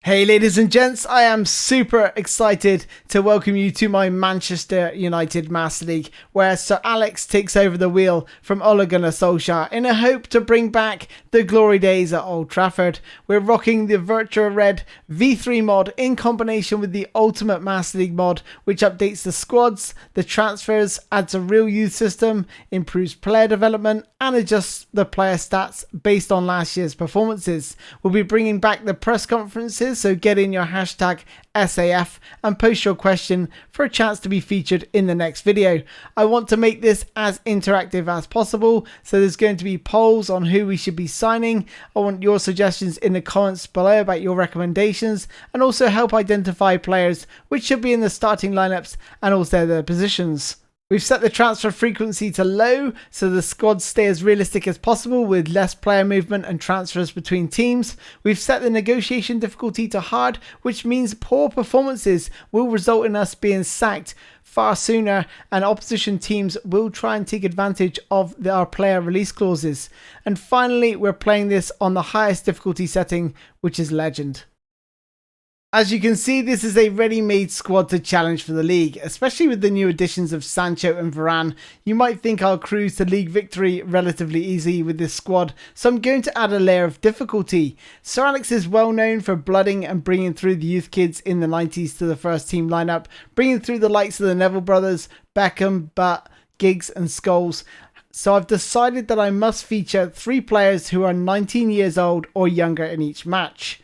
Hey ladies and gents, I am super excited to welcome you to my Manchester United Master League, where Sir Alex takes over the wheel from Ole Gunnar Solskjaer in a hope to bring back the glory days at Old Trafford. We're rocking the VirtuaRed V3 mod in combination with the Ultimate Master League mod, which updates the squads, the transfers, adds a real youth system, improves player development and adjusts the player stats based on last year's performances. We'll be bringing back the press conferences, so get in your hashtag SAF and post your question for a chance to be featured in the next video. I want to make this as interactive as possible, so there's going to be polls on who we should be signing. I want your suggestions in the comments below about your recommendations, and also help identify players which should be in the starting lineups and also their positions. We've set the transfer frequency to low so the squads stay as realistic as possible with less player movement and transfers between teams. We've set the negotiation difficulty to hard, which means poor performances will result in us being sacked far sooner, and opposition teams will try and take advantage of our player release clauses. And finally, we're playing this on the highest difficulty setting, which is Legend. As you can see, this is a ready-made squad to challenge for the league, especially with the new additions of Sancho and Varane. You might think I'll cruise to league victory relatively easy with this squad, so I'm going to add a layer of difficulty. Sir Alex is well known for blooding and bringing through the youth kids in the 90s to the first team lineup, bringing through the likes of the Neville brothers, Beckham, Butt, Giggs and Scholes. So I've decided that I must feature 3 players who are 19 years old or younger in each match.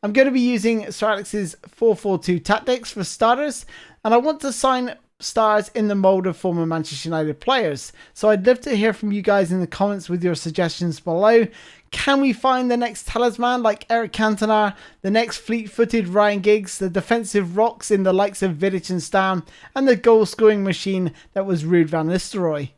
I'm going to be using Sir Alex's 4-4-2 tactics for starters, and I want to sign stars in the mould of former Manchester United players. So I'd love to hear from you guys in the comments with your suggestions below. Can we find the next talisman like Eric Cantona, the next fleet-footed Ryan Giggs, the defensive rocks in the likes of Vidic and Stam, and the goal-scoring machine that was Ruud van Nistelrooy?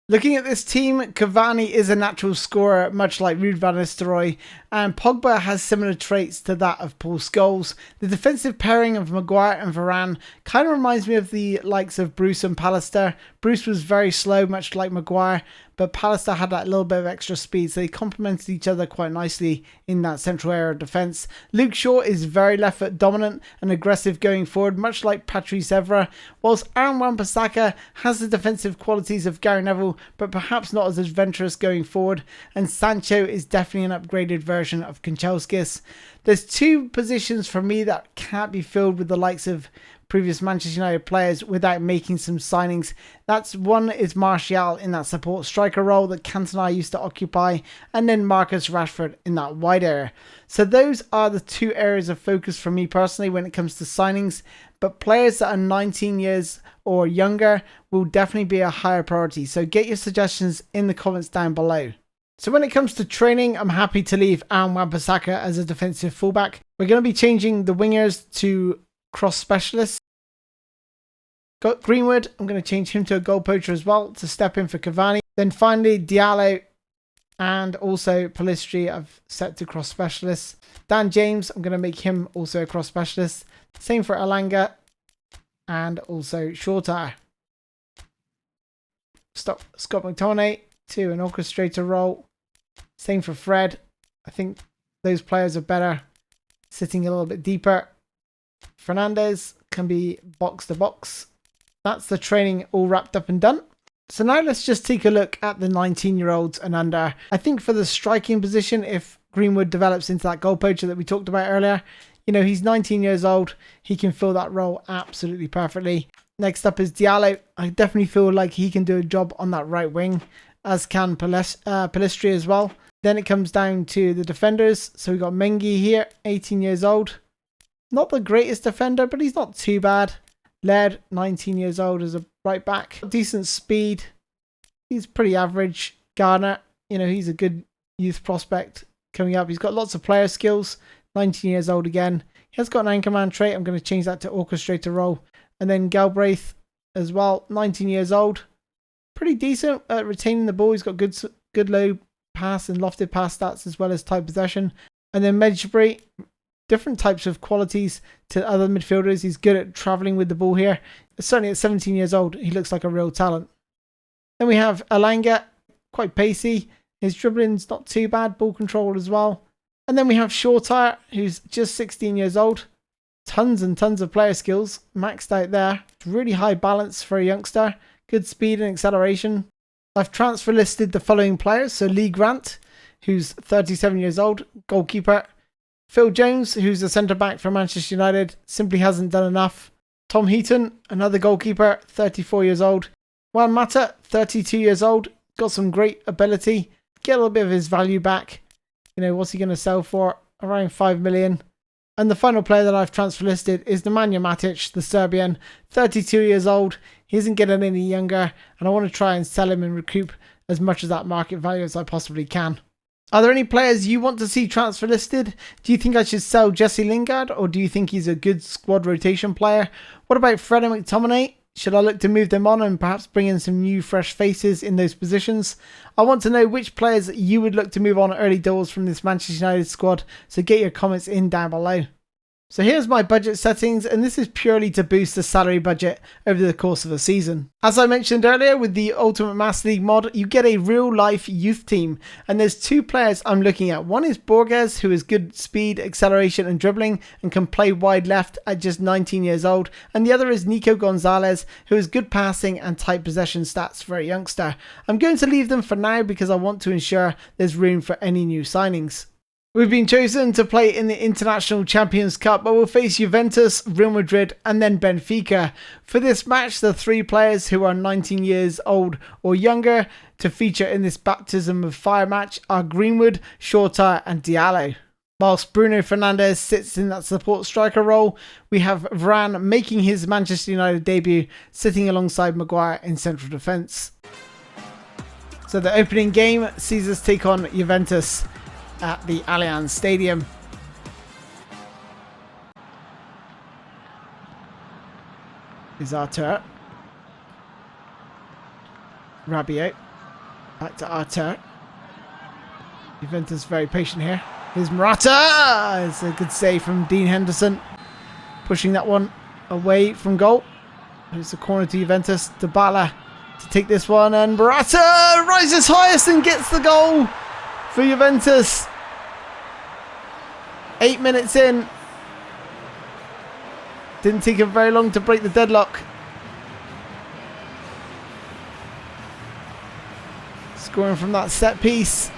Looking at this team, Cavani is a natural scorer, much like Ruud van Nistelrooy, and Pogba has similar traits to that of Paul Scholes. The defensive pairing of Maguire and Varane kind of reminds me of the likes of Bruce and Pallister. Bruce was very slow, much like Maguire, but Pallister had that little bit of extra speed, so they complemented each other quite nicely in that central area of defence. Luke Shaw is very left foot dominant and aggressive going forward, much like Patrice Evra, whilst Aaron Wan-Bissaka has the defensive qualities of Gary Neville, but perhaps not as adventurous going forward, and Sancho is definitely an upgraded version of Kanchelskis. There's 2 positions for me that can't be filled with the likes of previous Manchester United players without making some signings. That's one is Martial in that support striker role that Cantona used to occupy, and then Marcus Rashford in that wide area. So those are the 2 areas of focus for me personally when it comes to signings, but players that are 19 years or younger will definitely be a higher priority. So get your suggestions in the comments down below. So when it comes to training, I'm happy to leave Aaron Wan-Bissaka as a defensive fullback. We're going to be changing the wingers to cross specialists. Got Greenwood, I'm going to change him to a goal poacher as well to step in for Cavani. Then finally Diallo and also Pellistri I've set to cross specialists. Dan James, I'm going to make him also a cross specialist. Same for Alanga and also Shorter. Scott McTominay to an orchestrator role. Same for Fred. I think those players are better sitting a little bit deeper. Fernandez can be box to box. That's the training all wrapped up and done. So now let's just take a look at the 19-year-olds and under. I think for the striking position, if Greenwood develops into that goal poacher that we talked about earlier, you know, he's 19 years old. He can fill that role absolutely perfectly. Next up is Diallo. I definitely feel like he can do a job on that right wing, as can Pellistri as well. Then it comes down to the defenders. So we've got Mengi here, 18 years old. Not the greatest defender, but he's not too bad. Laird, 19 years old, as a right back. Decent speed. He's pretty average. Garner, you know, he's a good youth prospect coming up. He's got lots of player skills. 19 years old again. He has got an anchorman trait. I'm going to change that to orchestrator role. And then Galbraith as well, 19 years old. Pretty decent at retaining the ball. He's got good low pass and lofted pass stats as well as tight possession. And then Medjugorje, different types of qualities to other midfielders. He's good at travelling with the ball here. Certainly at 17 years old, he looks like a real talent. Then we have Alanga, quite pacey. His dribbling's not too bad. Ball control as well. And then we have Shortire, who's just 16 years old. Tons and tons of player skills maxed out there. Really high balance for a youngster. Good speed and acceleration. I've transfer listed the following players. So Lee Grant, who's 37 years old, goalkeeper. Phil Jones, who's a centre-back for Manchester United, simply hasn't done enough. Tom Heaton, another goalkeeper, 34 years old. Juan Mata, 32 years old, got some great ability. Get a little bit of his value back. You know, what's he going to sell for? Around 5 million. And the final player that I've transfer listed is Nemanja Matic, the Serbian, 32 years old. He isn't getting any younger, and I want to try and sell him and recoup as much of that market value as I possibly can. Are there any players you want to see transfer listed? Do you think I should sell Jesse Lingard, or do you think he's a good squad rotation player? What about Fred and McTominay? Should I look to move them on and perhaps bring in some new fresh faces in those positions? I want to know which players you would look to move on early doors from this Manchester United squad, so get your comments in down below. So here's my budget settings, and this is purely to boost the salary budget over the course of a season. As I mentioned earlier, with the Ultimate Master League mod, you get a real life youth team, and there's two players I'm looking at. One is Borges, who is good speed, acceleration and dribbling and can play wide left at just 19 years old, and the other is Nico Gonzalez, who has good passing and tight possession stats for a youngster. I'm going to leave them for now because I want to ensure there's room for any new signings. We've been chosen to play in the International Champions Cup, but we'll face Juventus, Real Madrid and then Benfica. For this match, the three players who are 19 years old or younger to feature in this baptism of fire match are Greenwood, Shortire and Diallo. Whilst Bruno Fernandes sits in that support striker role, we have Varane making his Manchester United debut, sitting alongside Maguire in central defence. So the opening game sees us take on Juventus at the Allianz Stadium. Is Artur. Rabiot. Back to Artur. Juventus very patient here. Here's Morata. It's a good save from Dean Henderson. Pushing that one away from goal. Here's the corner to Juventus. Dybala to take this one, and Morata rises highest and gets the goal for Juventus. 8 minutes in. Didn't take him very long to break the deadlock. Scoring from that set piece.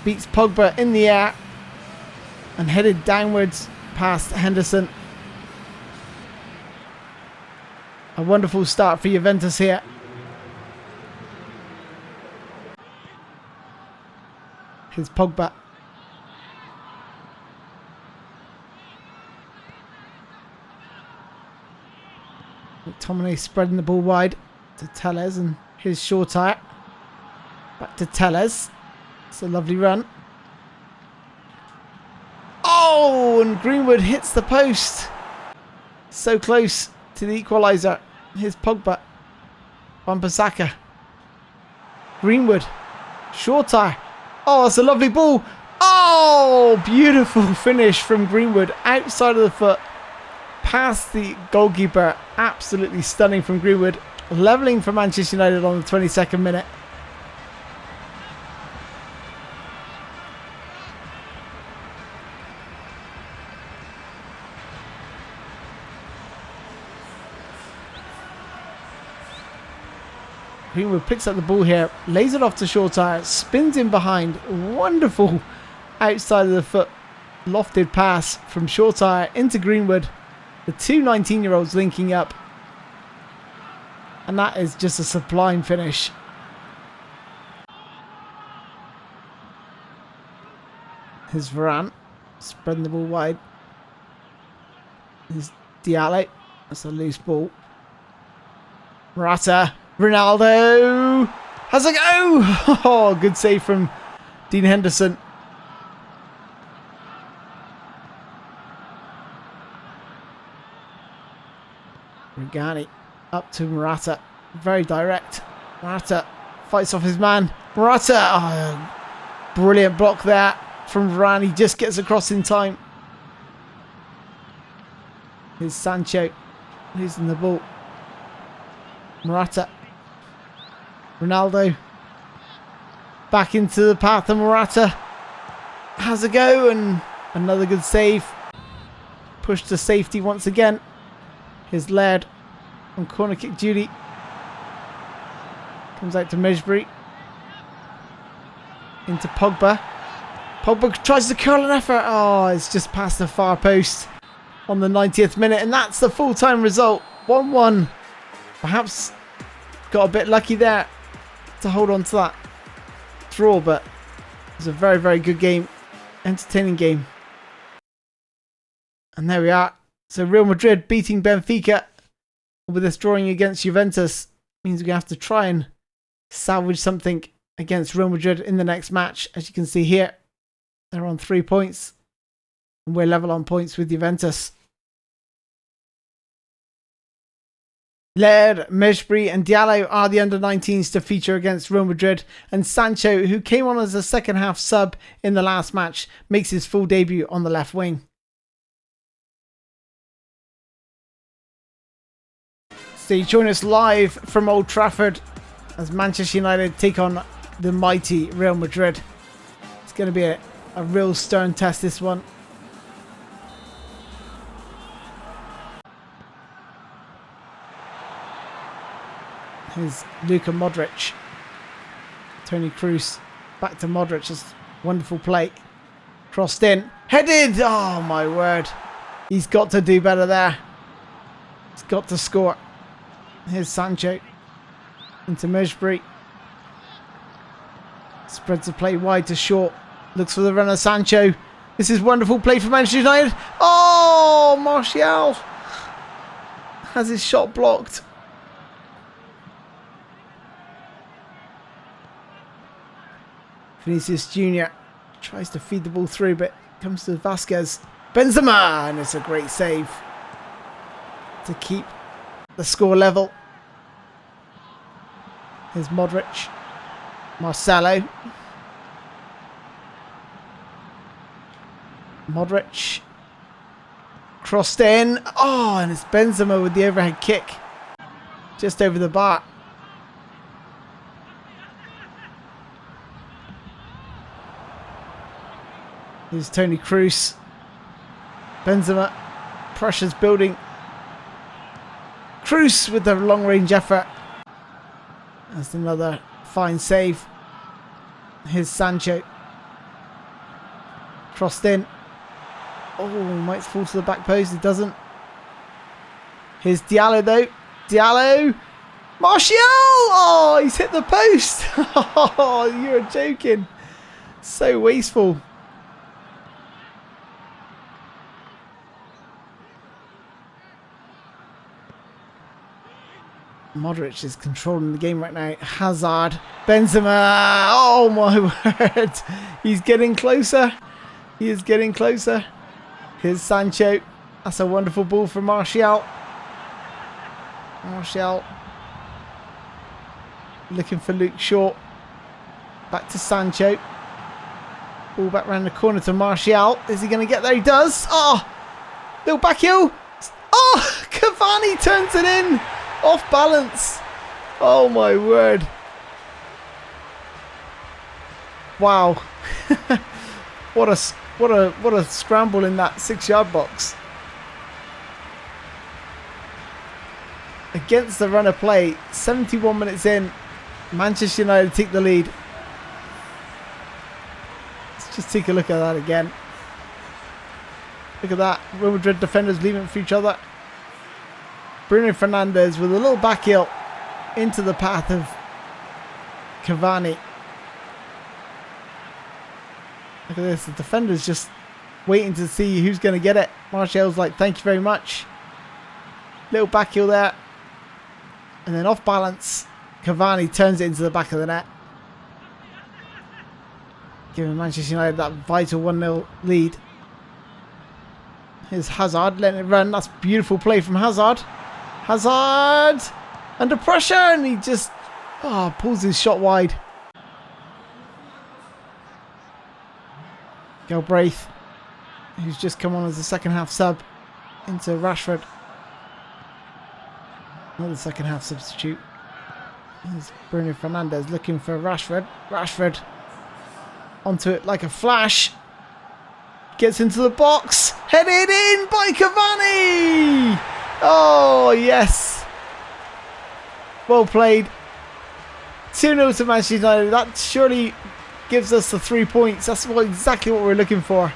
Beats Pogba in the air and headed downwards past Henderson. A wonderful start for Juventus here. Here's Pogba. McTominay spreading the ball wide to Telles, and here's Shortire. Back to Telles. It's a lovely run. Oh, and Greenwood hits the post. So close to the equaliser. Here's Pogba. Wan-Bissaka. Greenwood. Shortire. Oh, it's a lovely ball. Oh, beautiful finish from Greenwood. Outside of the foot. Past the goalkeeper. Absolutely stunning from Greenwood. Levelling for Manchester United on the 22nd minute. Greenwood picks up the ball here, lays it off to Shortire, spins in behind. Wonderful outside of the foot lofted pass from Shortire into Greenwood. The two 19-year-olds linking up. And that is just a sublime finish. Here's Varane, spreading the ball wide. Here's Diallo. That's a loose ball. Morata. Ronaldo has a go. Oh, good save from Dean Henderson. Regani up to Morata. Very direct. Morata fights off his man. Morata. Oh, brilliant block there from Varane. He just gets across in time. Here's Sancho losing the ball. Morata. Ronaldo. Back into the path of Morata. Has a go and another good save. Push to safety once again. Here's Laird on corner kick duty. Comes out to Mejbri. Into Pogba. Pogba tries to curl an effort. Oh, it's just past the far post on the 90th minute. And that's the full-time result. 1-1. Perhaps got a bit lucky there to hold on to that draw. But it was a very, very good game. Entertaining game. And there we are. So Real Madrid beating Benfica with us drawing against Juventus. Means we're going to have to try and salvage something against Real Madrid in the next match. As you can see here, they're on 3 points. And we're level on points with Juventus. Laird, Mejbri and Diallo are the under-19s to feature against Real Madrid. And Sancho, who came on as a second half sub in the last match, makes his full debut on the left wing. So you join us live from Old Trafford as Manchester United take on the mighty Real Madrid. It's going to be a real stern test, this one. Here's Luka Modric. Toni Kroos. Back to Modric. Just wonderful play. Crossed in. Headed! Oh my word. He's got to do better there. He's got to score. Here's Sancho. Into Mejbri. Spreads the play wide to short. Looks for the runner Sancho. This is wonderful play for Manchester United. Oh! Martial has his shot blocked. Vinicius Jr. tries to feed the ball through, but comes to Vasquez. Benzema! And it's a great save to keep the score level. Here's Modric. Marcelo. Modric. Crossed in. Oh, and it's Benzema with the overhead kick. Just over the bar. Here's Toni Kroos. Benzema. Pressure's building. Kroos with the long-range effort. That's another fine save. Here's Sancho. Crossed in. Oh, might fall to the back post. It doesn't. Here's Diallo though. Diallo. Martial! Oh, he's hit the post. Oh, you're joking. So wasteful. Modric is controlling the game right now. Hazard. Benzema. Oh my word. He's getting closer. He is getting closer. Here's Sancho. That's a wonderful ball from Martial. Martial. Looking for Luke Shaw. Back to Sancho. Ball back round the corner to Martial. Is he going to get there? He does. Oh. Little back heel. Oh. Cavani turns it in. Off balance. Oh my word. Wow. What a scramble in that 6-yard box. Against the run of play, 71 minutes in, Manchester United take the lead. Let's just take a look at that again. Look at that. Real Madrid defenders leaving for each other. Bruno Fernandes with a little back heel into the path of Cavani. Look at this. The defender's just waiting to see who's going to get it. Martial's like, thank you very much. Little back heel there. And then off balance, Cavani turns it into the back of the net. Giving Manchester United that vital 1-0 lead. Here's Hazard letting it run. That's beautiful play from Hazard. Hazard under pressure, and he just pulls his shot wide. Galbraith, who's just come on as a second half sub into Rashford. Another second half substitute. There's Bruno Fernandes looking for Rashford. Rashford onto it like a flash. Gets into the box. Headed in by Cavani. Oh, yes. Well played. 2-0 to Manchester United. That surely gives us the 3 points. That's exactly what we're looking for.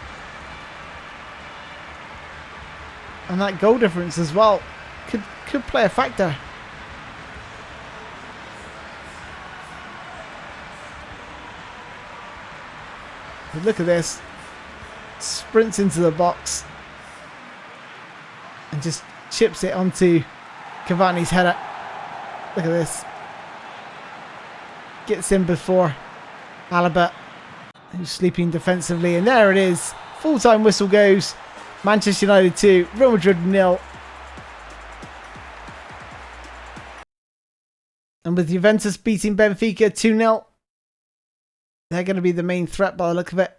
And that goal difference as well could play a factor. But look at this. Sprints into the box and just chips it onto Cavani's header. Look at this. Gets in before Alaba, who's sleeping defensively, and there it is. Full-time whistle goes. Manchester United 2, Real Madrid 0. And with Juventus beating Benfica 2-0, they're going to be the main threat by the look of it.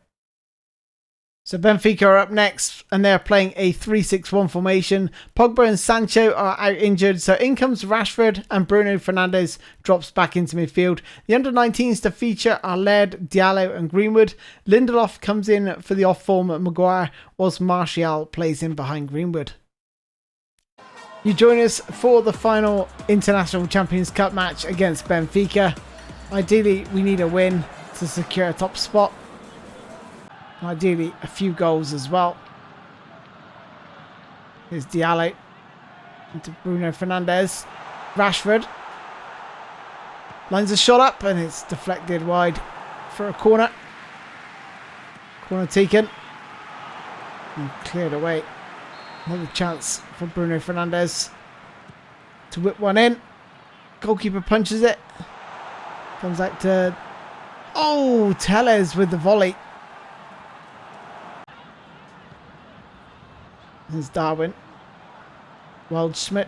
So Benfica are up next, and they're playing a 3-6-1 formation. Pogba and Sancho are out injured, so in comes Rashford, and Bruno Fernandes drops back into midfield. The under-19s to feature are led Diallo and Greenwood. Lindelof comes in for the off-form at Maguire, whilst Martial plays in behind Greenwood. You join us for the final International Champions Cup match against Benfica. Ideally, we need a win to secure a top spot. Ideally, a few goals as well. Here's Diallo into Bruno Fernandes. Rashford lines a shot up and it's deflected wide for a corner. Corner taken and cleared away. Another chance for Bruno Fernandes to whip one in. Goalkeeper punches it. Comes out to... Oh, Telles with the volley. There's Darwin. Waldschmidt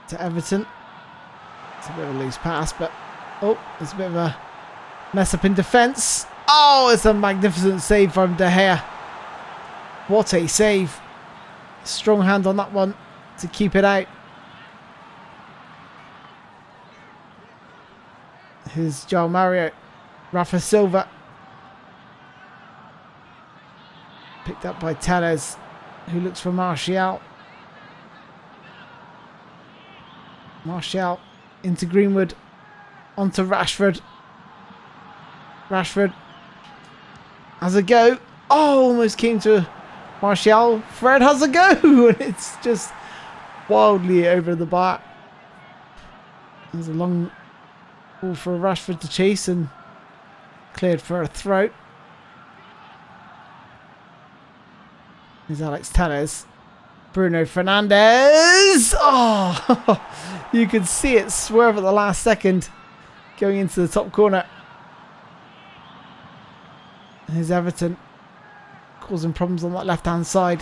to Everton. It's a bit of a loose pass, but... Oh, there's a bit of a mess up in defence. Oh, it's a magnificent save from De Gea. What a save. Strong hand on that one to keep it out. Here's João Mario. Rafa Silva. Picked up by Telles, who looks for Martial. Martial into Greenwood. Onto Rashford. Rashford has a go. Oh, almost came to Martial. Fred has a go. And it's just wildly over the bar. There's a long ball for Rashford to chase and cleared for a throw. Here's Alex Telles. Bruno Fernandes. Oh, you could see it swerve at the last second going into the top corner. Here's Everton causing problems on that left hand side.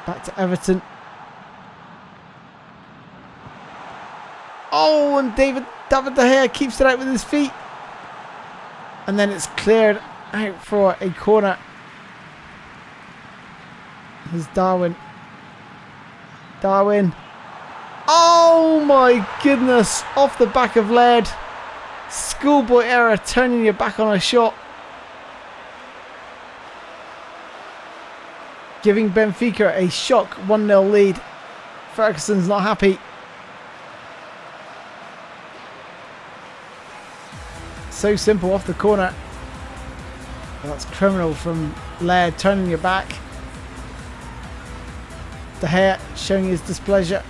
Back to Everton. Oh, and David De Gea keeps it out with his feet. And then it's cleared out for a corner. Here's Darwin. Darwin. Oh my goodness. Off the back of lead. Schoolboy error, turning your back on a shot. Giving Benfica a shock 1-0 lead. Ferguson's not happy. So simple off the corner. That's criminal from Laird, turning your back. De Gea showing his displeasure.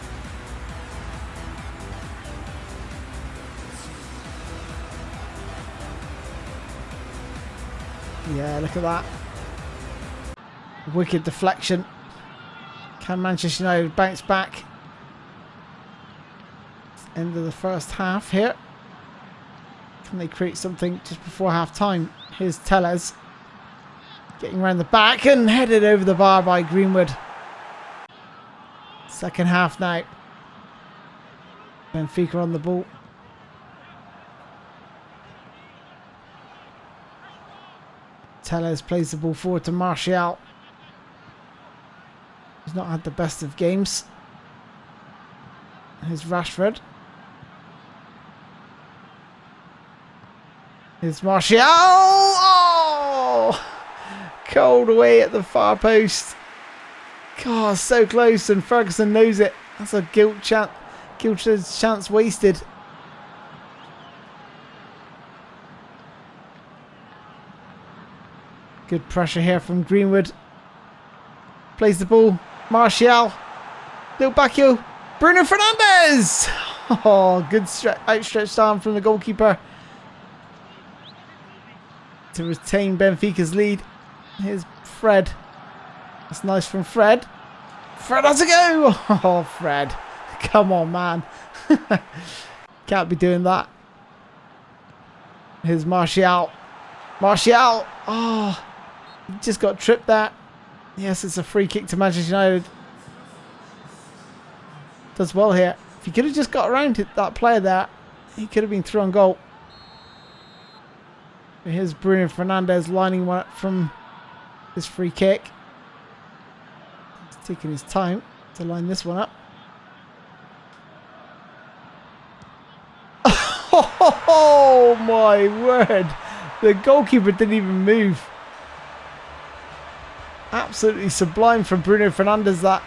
Yeah, look at that. Wicked deflection. Can Manchester United bounce back? End of the first half here. Can they create something just before half time? Here's Telles. Getting around the back and headed over the bar by Greenwood. Second half now. Benfica on the ball. Telles plays the ball forward to Martial. not had the best of games. Here's Rashford. Here's Martial. Oh! Cold away at the far post. God, so close, and Ferguson knows it. That's a guilt chance wasted. Good pressure here from Greenwood. Plays the ball. Martial. Little backheel. Bruno Fernandes. Oh, good outstretched arm from the goalkeeper to retain Benfica's lead. Here's Fred. That's nice from Fred. Fred has a go. Oh, Fred. Come on, man. Can't be doing that. Here's Martial. Martial. Oh, he just got tripped there. Yes, it's a free kick to Manchester United. Does well here. If he could have just got around that player there, he could have been through on goal. Here's Bruno Fernandes lining one up from this free kick. He's taking his time to line this one up. Oh my word. The goalkeeper didn't even move. Absolutely sublime from Bruno Fernandes, that.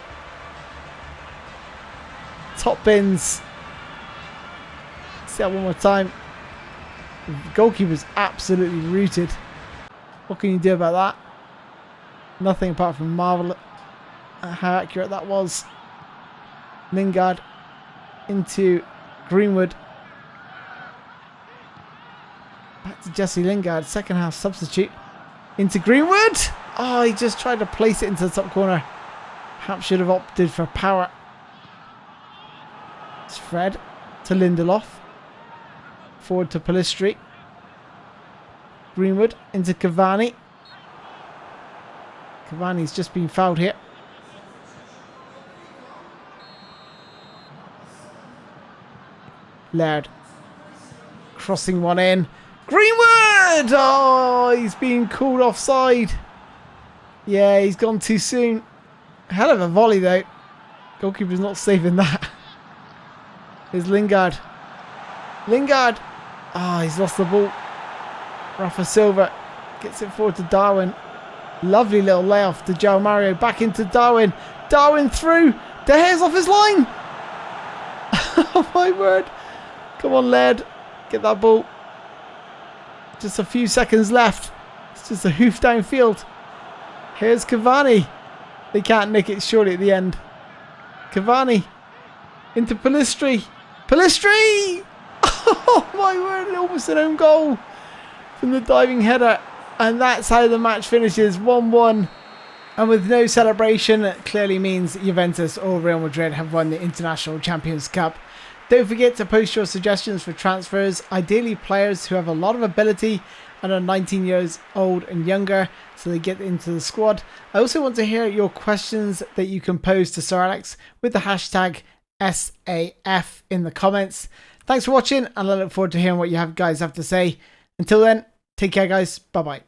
Top bins. See that one more time. The goalkeeper's absolutely rooted. What can you do about that? Nothing apart from marvel at how accurate that was. Lingard into Greenwood. Back to Jesse Lingard, second half substitute. Into Greenwood. Oh, he just tried to place it into the top corner. Perhaps should have opted for power. It's Fred to Lindelof. Forward to Pellistri. Greenwood into Cavani. Cavani's just been fouled here. Laird. Crossing one in. Greenwood! Oh, he's being called offside. Yeah, he's gone too soon. Hell of a volley though. Goalkeeper's not saving that. Here's Lingard. Lingard. Ah, he's lost the ball. Rafa Silva gets it forward to Darwin. Lovely little layoff to João Mario. Back into Darwin. Darwin through. De Gea's off his line. Oh my word. Come on, Laird. Get that ball. Just a few seconds left. It's just a hoof downfield. Here's Cavani. They can't nick it surely at the end. Cavani. Into Pellistri. Pellistri! Oh my word, almost an own goal from the diving header. And that's how the match finishes, 1-1. And with no celebration, it clearly means Juventus or Real Madrid have won the International Champions Cup. Don't forget to post your suggestions for transfers, ideally players who have a lot of ability and are 19 years old and younger, so they get into the squad. I also want to hear your questions that you can pose to Sir Alex with the hashtag SAF in the comments. Thanks for watching, and I look forward to hearing what you guys have to say. Until then, take care guys, bye bye.